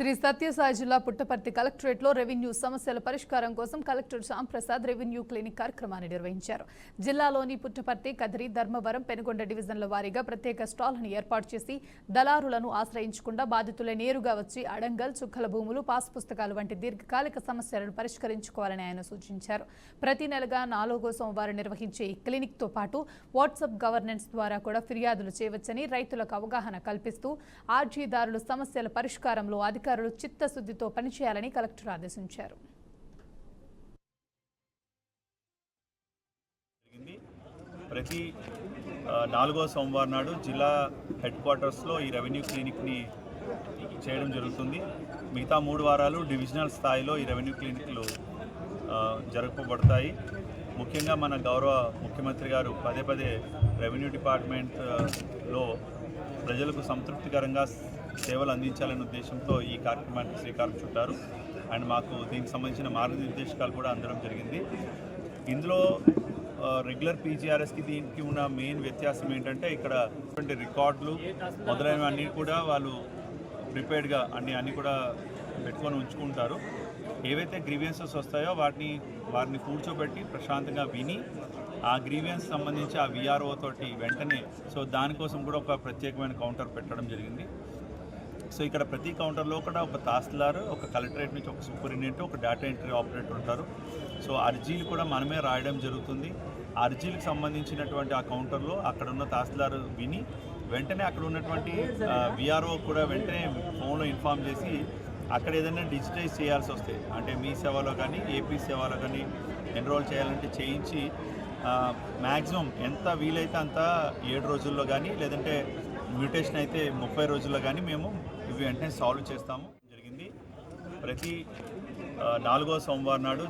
శ్రీ సత్యసాయి జిల్లా పుట్టపర్తి కలెక్టరేట్లో రెవెన్యూ సమస్యల పరిష్కారం కోసం కలెక్టర్ శ్యాంప్రసాద్ రెవెన్యూ క్లినిక్ కార్యక్రమాన్ని నిర్వహించారు. జిల్లాలోని పుట్టపర్తి, కదిరి, ధర్మవరం, పెనుగొండ డివిజన్ల వారీగా ప్రత్యేక స్టాళ్లను ఏర్పాటు చేసి దళారులను ఆశ్రయించకుండా బాధితులే నేరుగా వచ్చి అడంగల్, చుక్కల భూములు, పాస్ పుస్తకాలు వంటి దీర్ఘకాలిక సమస్యలను పరిష్కరించుకోవాలని ఆయన సూచించారు. ప్రతి నెలగా 4వ సోమవారం నిర్వహించే ఈ క్లినిక్తో పాటు వాట్సాప్ గవర్నెన్స్ ద్వారా కూడా ఫిర్యాదులు చేయవచ్చని, రైతులకు అవగాహన కల్పిస్తూ ఆర్జీదారుల సమస్యల పరిష్కారంలో అధికారులు చిత్తశుద్ధితో పనిచేయాలని కలెక్టర్ ఆదేశించారు. ప్రతి 4వ సోమవారం నాడు జిల్లా హెడ్ క్వార్టర్స్లో ఈ రెవెన్యూ క్లినిక్ని చేయడం జరుగుతుంది. మిగతా 3 వారాలు డివిజనల్ స్థాయిలో ఈ రెవెన్యూ క్లినిక్లు జరపబడతాయి. ముఖ్యంగా మన గౌరవ ముఖ్యమంత్రి గారు పదే పదే రెవెన్యూ డిపార్ట్మెంట్లో ప్రజలకు సంతృప్తికరంగా సేవలు అందించాలనే ఉద్దేశంతో ఈ కార్యక్రమానికి శ్రీకారం చుట్టారు. అండ్ మాకు దీనికి సంబంధించిన మార్గనిర్దేశకాలు కూడా అందడం జరిగింది. ఇందులో రెగ్యులర్ పీజీఆర్ఎస్కి దీనికి ఉన్న మెయిన్ వ్యత్యాసం ఏంటంటే ఇక్కడ రికార్డులు మొదలైనవన్నీ కూడా వాళ్ళు ప్రిపేర్డ్గా అన్నీ కూడా పెట్టుకొని ఉంచుకుంటారు. ఏవైతే గ్రీవియన్సెస్ వస్తాయో వారిని కూర్చోబెట్టి ప్రశాంతంగా విని ఆ గ్రీవియన్స్ సంబంధించి ఆ విఆర్ఓ తోటి వెంటనే దానికోసం కూడా ఒక ప్రత్యేకమైన కౌంటర్ పెట్టడం జరిగింది. ఇక్కడ ప్రతి కౌంటర్లో కూడా ఒక తహసీల్దార్, ఒక కలెక్టరేట్ నుంచి ఒక సూపరింటెండెంట్, ఒక డేటా ఎంట్రీ ఆపరేటర్ ఉంటారు. అర్జీలు కూడా మనమే రాయడం జరుగుతుంది. అర్జీలకు సంబంధించినటువంటి ఆ కౌంటర్లో అక్కడ ఉన్న తహసీల్దార్ విని వెంటనే అక్కడ ఉన్నటువంటి విఆర్ఓ కూడా వెంటనే ఫోన్లో ఇన్ఫామ్ చేసి అక్కడ ఏదైనా డిజిటైజ్ చేయాల్సి వస్తే, అంటే మీ సేవలో కానీ ఏపీ సేవలో కానీ ఎన్రోల్ చేయాలంటే చేయించి మ్యాక్సిమం ఎంత వీలైతే అంత 7 రోజుల్లో కానీ, లేదంటే మ్యూటేషన్ అయితే 30 రోజుల్లో కానీ మేము ఇవి వెంటనే సాల్వ్ చేస్తాము జరిగింది. ప్రతి 4వ సోమవారం నాడు